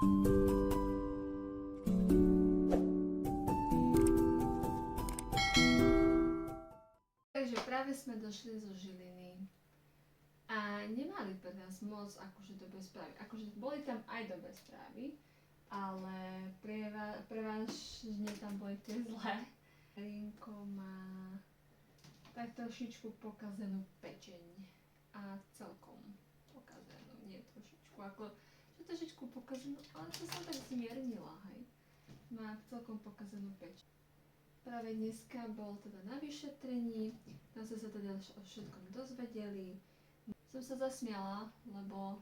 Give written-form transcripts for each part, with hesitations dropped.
Takže práve sme došli zo Žiliny a nemali pre nás moc akože dobré správy. Akože boli tam aj dobré správy, ale prevažne tam boli tie zlé. Rinko má tak trošičku pokazenú pečeň a celkom pokazenú, nie trošičku, ako že trošičku pokazenú, ale to som tak zmiernila, hej. Má celkom pokazenú pečeň. Práve dneska bol teda na vyšetrení, tam sme sa teda o všetkom dozvedeli. Som sa zasmiala, lebo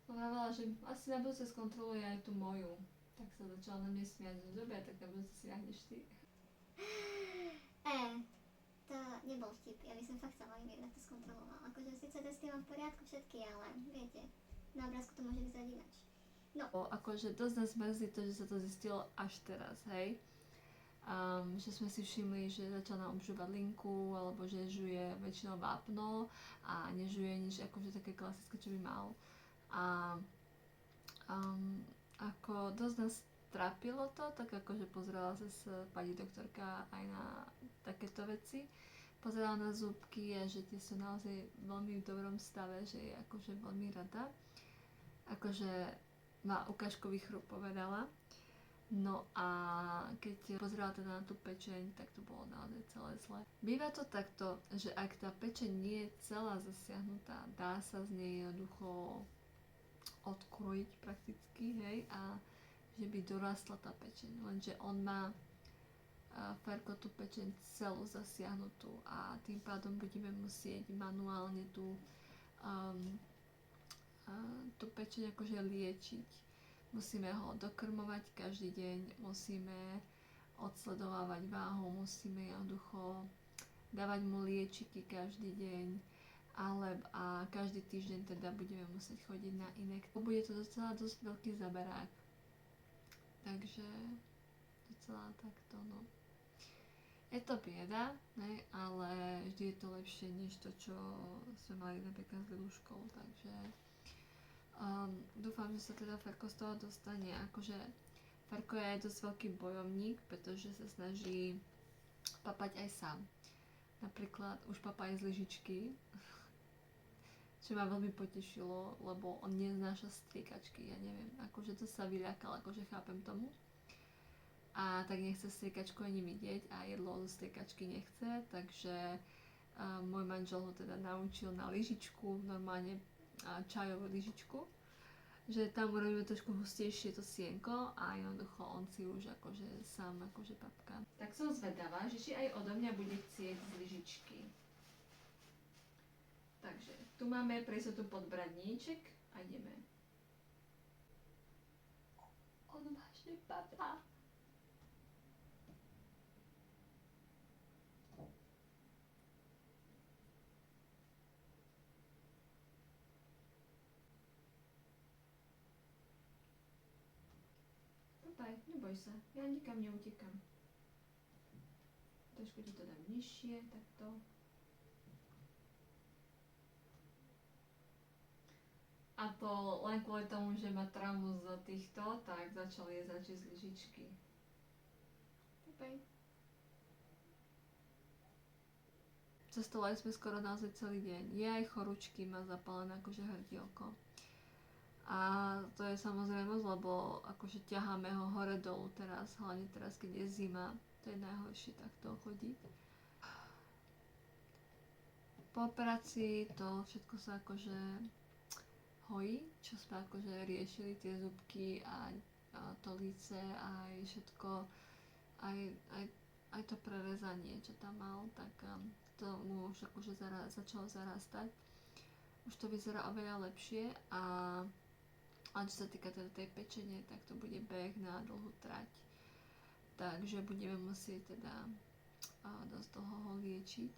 som hovorila, že asi na budúce skontroluje aj tú moju. Tak sa začala na mne smiať, že dobre, tak na budúce si ľahneš ty. To nebol vtip, ja by som fakt chcela im jednak to skontrolovala. Akože síce testy mám v poriadku všetky, ale viete, na obrázku to môže vyzerať ináč. No. Akože dosť nás mrzí to, že sa to zistilo až teraz, hej. Že sme si všimli, že začal nám obžúvať linku, alebo že žuje väčšinou vápno a nežuje nič akože také klasické, čo by mal. A ako dosť nás trápilo to, tak akože pozerala sa pani doktorka aj na takéto veci. Pozerala na zúbky a že tie sú naozaj veľmi v dobrom stave, že je akože veľmi rada. Akože má ukážkový chrup, povedala. No a keď pozerala teda na tú pečeň, tak to bolo naozaj celé zle. Býva to takto, že ak tá pečeň nie je celá zasiahnutá, dá sa z nej jednoducho odkrojiť prakticky, hej, a že by dorastla tá pečeň. Lenže on má Ferko tú pečeň celú zasiahnutú a tým pádom budeme musieť manuálne tú pečeň akože liečiť. Musíme ho dokrmovať každý deň, musíme odsledovávať váhu, musíme jednoducho dávať mu liečiky každý deň, a každý týždeň teda budeme musieť chodiť na inek. Bude to docela dosť veľký zaberák. Takže docela takto, no. Je to bieda, ne? Ale vždy je to lepšie než to, čo sme mali napríklad s Liluškou, takže dúfam, že sa teda Ferko z toho dostane. Akože Ferko je aj dosť veľký bojovník, pretože sa snaží papať aj sám. Napríklad už papá aj z lyžičky, čo ma veľmi potešilo, lebo on neznáša striekačky, ja neviem, akože to sa vyľakal, akože chápem tomu. A tak nechce striekačku ani vidieť a jedlo zo striekačky nechce, takže môj manžel ho teda naučil na lyžičku, normálne čajovú lyžičku, že tam urobíme trošku hustejšie to sienko a jednoducho on si už akože sám akože papka. Tak som zvedavá, že či aj odo mňa bude chcieť z lyžičky. Takže tu máme pre istotu podbradníček a ideme. Odvážne papá. Papaj, neboj sa, ja nikam neutekam. Trošku ti to dám nižšie, takto. A to len kvôli tomu, že má traumu z týchto, tak začal jesť radšej z lyžičky. Papaj. Cestovali sme skoro naozaj celý deň. Je aj chorúčky, má zapálené akože hrdielko. A to je samozrejme, lebo akože ťaháme ho hore dolu teraz, hlavne teraz, keď je zima. To je najhoršie takto chodiť. Po operácii to všetko sa akože hojí, čo sme akože riešili tie zúbky a to líce a aj všetko, aj to prerezanie, čo tam mal, tak to mu už akože začalo zarastať. Už to vyzerá oveľa lepšie a čo sa týka teda tej pečene, tak to bude beh na dlhú trať. Takže budeme musieť teda dosť dlho ho liečiť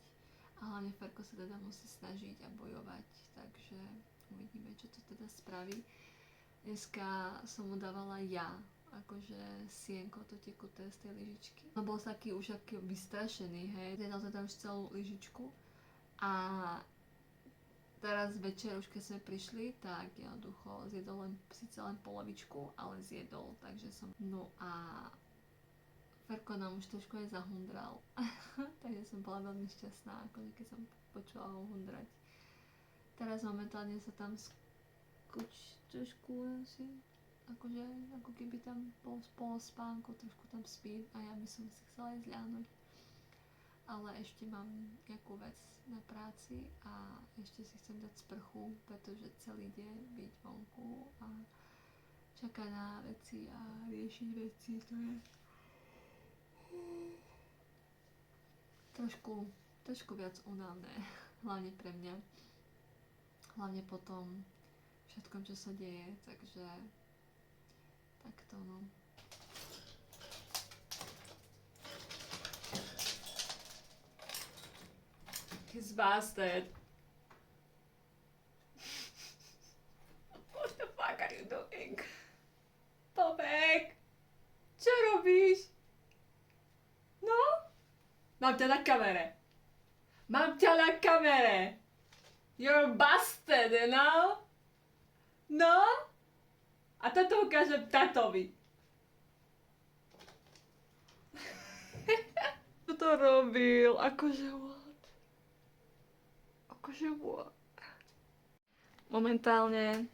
a hlavne Ferko sa teda musí snažiť a bojovať, takže uvidíme, čo to teda spraví. Dneska som mu dávala ja akože sienko, to tekuté z tej lyžičky. No bol taký už aký vystrašený, hej. Dal to tam celú lyžičku a teraz večer už keď sme prišli, tak jednoducho zjedol síce len polovičku, ale zjedol, takže som... No a Ferko nám už trošku aj zahundral, takže som bola veľmi šťastná, akože keď som počula ho hundrať. Teraz momentálne sa tam trošku asi, akože ako keby tam bol spolospánku, trošku tam spí a ja by som si chcela ísť ľahnuť. Ale ešte mám nejakú vec na práci a ešte si chcem dať sprchu, pretože celý deň byť vonku a čakať na veci a riešiť veci, to je trošku viac únavné, hlavne pre mňa, hlavne po tom všetkom, čo sa deje, takže takto no. His bastard. What the fuck are you doing? Bobek! Čo robíš? No? Mám ťa na kamere. Mám ťa na kamere. You're a bastard, you know? No? A toto ukážem tatovi. Čo to robil? Akože what? Akože what? Momentálne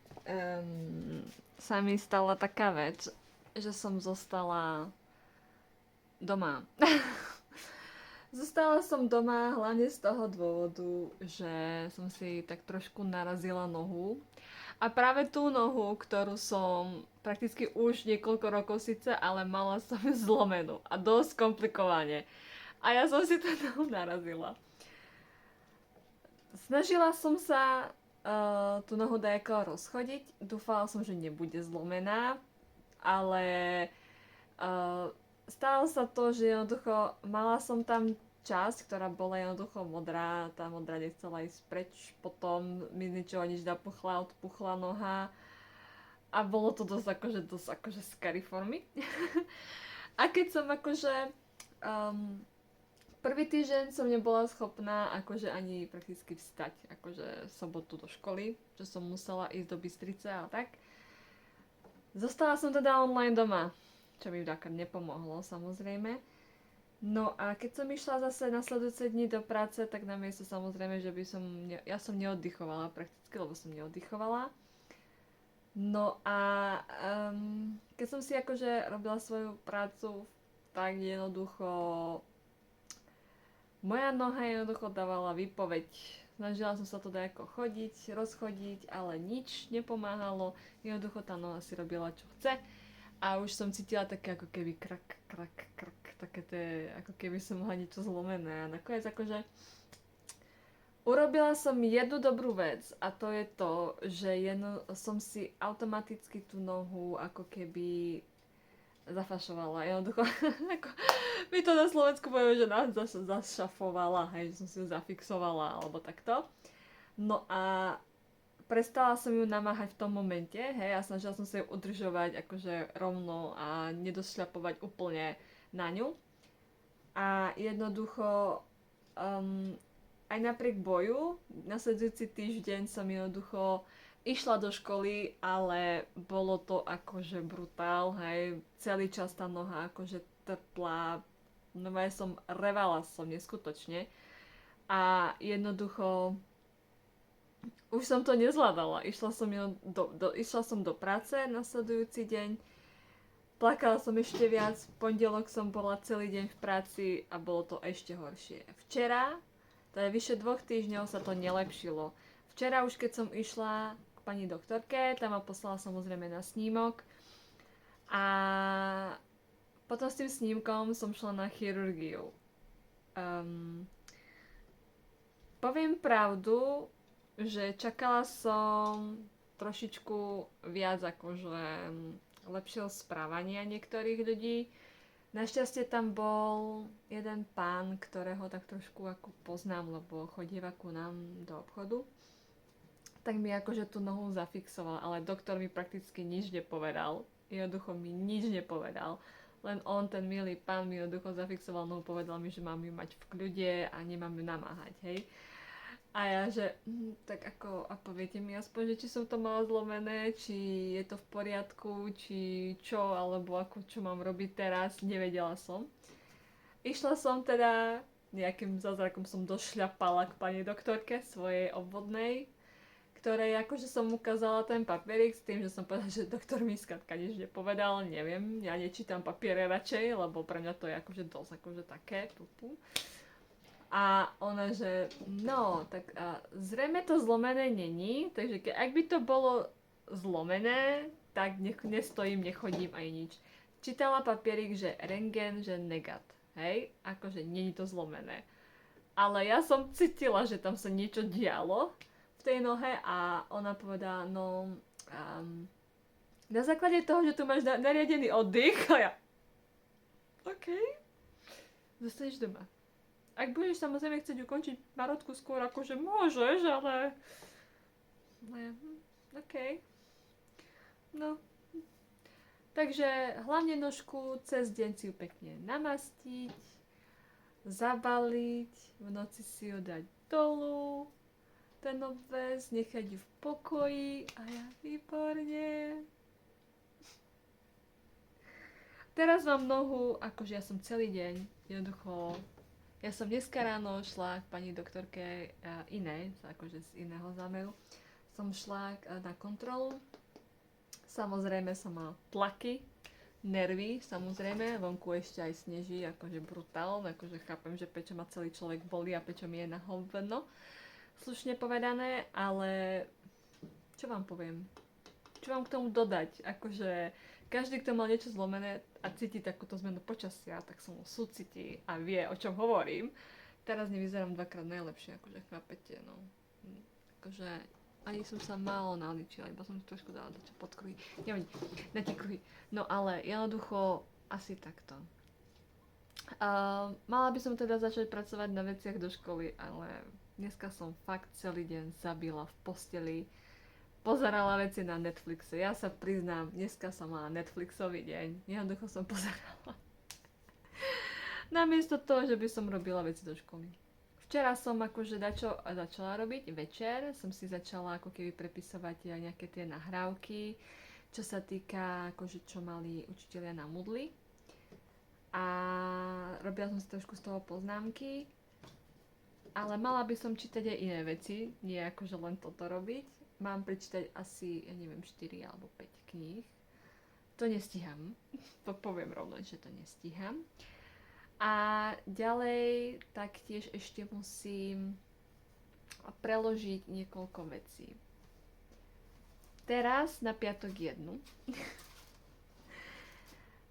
sa mi stala taká vec, že som zostala doma. Zostala som doma hlavne z toho dôvodu, že som si tak trošku narazila nohu. A práve tú nohu, ktorú som prakticky už niekoľko rokov síce, ale mala som zlomenú a dosť komplikovane. A ja som si tú nohu narazila. Snažila som sa tú nohu dajako rozchodiť. Dúfala som, že nebude zlomená, ale stalo sa to, že jednoducho mala som tam časť, ktorá bola jednoducho modrá, tá modrá nechcela ísť preč, potom mi ničoho nič napuchla, odpuchla noha a bolo to dosť akože scary for me. A keď som akože prvý týždeň som nebola schopná akože ani prakticky vstať, akože v sobotu do školy, že som musela ísť do Bystrice a tak. Zostala som teda online doma, čo mi taká nepomohlo samozrejme. No a keď som išla zase nasledujúce dni do práce, tak namiesto samozrejme, že ja som neoddychovala prakticky, lebo som neoddychovala. No a keď som si akože robila svoju prácu, tak jednoducho moja noha jednoducho dávala výpoveď. Snažila som sa to dajako rozchodiť, ale nič nepomáhalo. Jednoducho tá noha si robila čo chce. A už som cítila také ako keby krak, také tie, ako keby som mala niečo zlomené. A nakoniec akože urobila som jednu dobrú vec a to je to, že som si automaticky tú nohu ako keby zafašovala. Jednoducho, ako, my to na Slovensku povieme, že zašafovala, hej, že som si ju zafixovala alebo takto. No a prestala som ju namáhať v tom momente, hej, a snažila som sa ju udržovať akože rovno a nedošľapovať úplne na ňu. A jednoducho, aj napriek boju, nasledujúci týždeň som jednoducho išla do školy, ale bolo to akože brutál, hej, celý čas tá noha akože trpla, no ja som revala neskutočne a jednoducho už som to nezvládala. Išla som do práce nasledujúci deň, plakala som ešte viac, v pondelok som bola celý deň v práci a bolo to ešte horšie. Včera, to je vyše 2 týždňov, sa to nelepšilo. Včera už keď som išla k pani doktorke, tam ma poslala samozrejme na snímok a potom s tým snímkom som šla na chirurgiu. Poviem pravdu, že čakala som trošičku viac akože lepšieho správania niektorých ľudí. Našťastie tam bol jeden pán, ktorého tak trošku ako poznám, lebo chodíva ku nám do obchodu. Tak mi akože tú nohu zafixoval, ale doktor mi prakticky nič nepovedal. Jednoducho mi nič nepovedal. Len on, ten milý pán, mi jednoducho zafixoval nohu, povedal mi, že mám ju mať v kľude a nemám ju namáhať, hej. A ja, že tak ako, a poviete mi aspoň, že či som to mala zlomené, či je to v poriadku, či čo, alebo ako, čo mám robiť teraz, nevedela som. Išla som teda, nejakým zázrakom som došľapala k pani doktorke svojej obvodnej, ktorej akože som ukázala ten papierik s tým, že som povedala, že doktor mi skrátka nič nepovedal, neviem, ja nečítam papiere radšej, lebo pre mňa to je akože dosť akože také, pupu. A ona, že no, tak zrejme to zlomené není, takže ak by to bolo zlomené, tak nestojím, nechodím aj nič. Čítala papierik, že rentgen, že negat, hej, akože není to zlomené. Ale ja som cítila, že tam sa niečo dialo v tej nohe a ona povedala, no, na základe toho, že tu máš nariadený oddych, a ja, OK, zostaneš doma. Ak budeš samozrejme chcieť ukončiť marotku skôr, akože môžeš, ale... OK. No. Takže hlavne nožku cez deň si ju pekne namastiť, zabaliť, v noci si ju dať dolu, ten obväz, nechať ju v pokoji a ja výborne. Teraz mám nohu, akože ja som celý deň jednoducho. Ja som dneska ráno šla k pani doktorke inej, akože z iného zámeru. Som šla na kontrolu. Samozrejme som mala tlaky, nervy, samozrejme, vonku ešte aj sneží, akože brutálne, akože chápem, že pečo ma celý človek bolí a pečo mi je na hovno, slušne povedané, ale čo vám poviem? Čo vám k tomu dodať? Akože každý, kto mal niečo zlomené a cíti takúto zmenu počasia, tak sa mu súcití a vie, o čom hovorím. Teraz nevyzerám dvakrát najlepšie, akože chápete, no. Akože ani som sa málo naličila, iba som si trošku dala do podkruhy. Neviem, na tie kruhy. No ale jednoducho asi takto. Mala by som teda začať pracovať na veciach do školy, ale dneska som fakt celý deň zabila v posteli. Pozerala veci na Netflixe. Ja sa priznám, dneska som mala Netflixový deň. Jednoducho som pozerala. Namiesto toho, že by som robila veci do školy. Včera som akože začala robiť, večer som si začala ako keby prepisovať aj nejaké tie nahrávky, čo sa týka akože čo mali učitelia na Moodle. A robila som si trošku z toho poznámky. Ale mala by som čítať aj iné veci, nie akože len toto robiť. Mám prečítať asi, ja neviem, 4 alebo 5 kníh. To nestíham. Poviem rovno, že to nestíham. A ďalej taktiež ešte musím preložiť niekoľko vecí. Teraz na piatok jednu.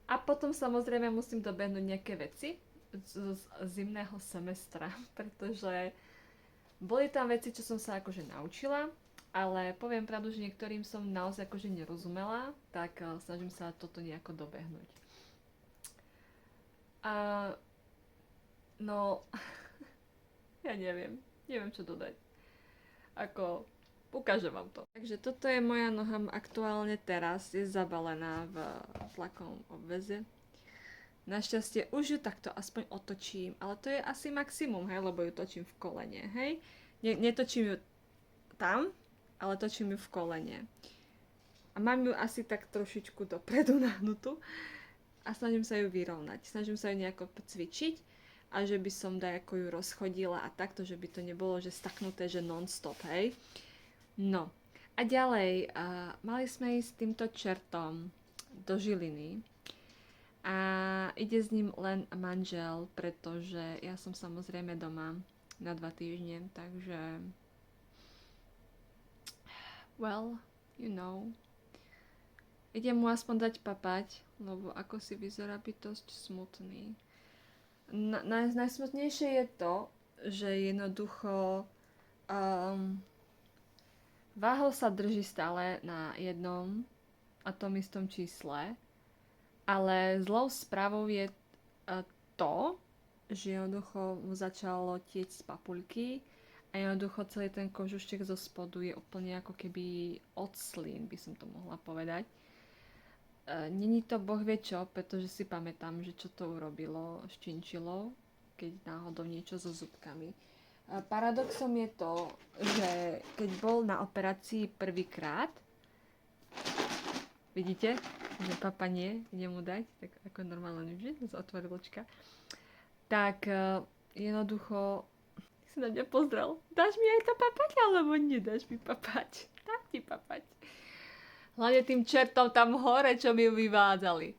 A potom samozrejme musím dobehnúť nejaké veci z zimného semestra, pretože boli tam veci, čo som sa akože naučila, ale poviem pravdu, že niektorým som naozaj akože nerozumela, tak snažím sa toto nejako dobehnúť. No, ja neviem čo dodať. Ako, ukážem vám to. Takže toto je moja noha aktuálne teraz, je zabalená v tlakovom obväze. Našťastie už ju takto aspoň otočím, ale to je asi maximum, hej, lebo ju točím v kolene, hej. Netočím ju tam, ale točím ju v kolene. A mám ju asi tak trošičku dopredu nahnutú a snažím sa ju vyrovnať. Snažím sa ju nejako cvičiť a že by som dajako ju rozchodila a takto, že by to nebolo, že staknuté, že non-stop, hej. No. A ďalej, mali sme ísť týmto čertom do Žiliny. A ide s ním len manžel, pretože ja som samozrejme doma na 2 týždne, takže well, you know. Idem mu aspoň dať papať, lebo ako si vyzerá, byť dosť smutný. Najsmutnejšie je to, že jednoducho váhou sa drží stále na jednom a tom istom čísle, ale zlou správou je to, že jednoducho mu začalo tieť z papuľky a jednoducho celý ten kožuštek zo spodu je úplne ako keby odslín, by som to mohla povedať. Není to boh vie čo, pretože si pamätám, že čo to urobilo s činčilou, keď náhodou niečo so zubkami Paradoxom je to, že keď bol na operácii prvýkrát, vidíte, že papa nie, idem mu dať, tak ako normálne, že otvoril očka, tak jednoducho si na mňa pozrel. Dáš mi aj to papať, alebo nedáš mi papať? Dám ti papať. Hlavne tým čertom tam hore, čo mi vyvádzali.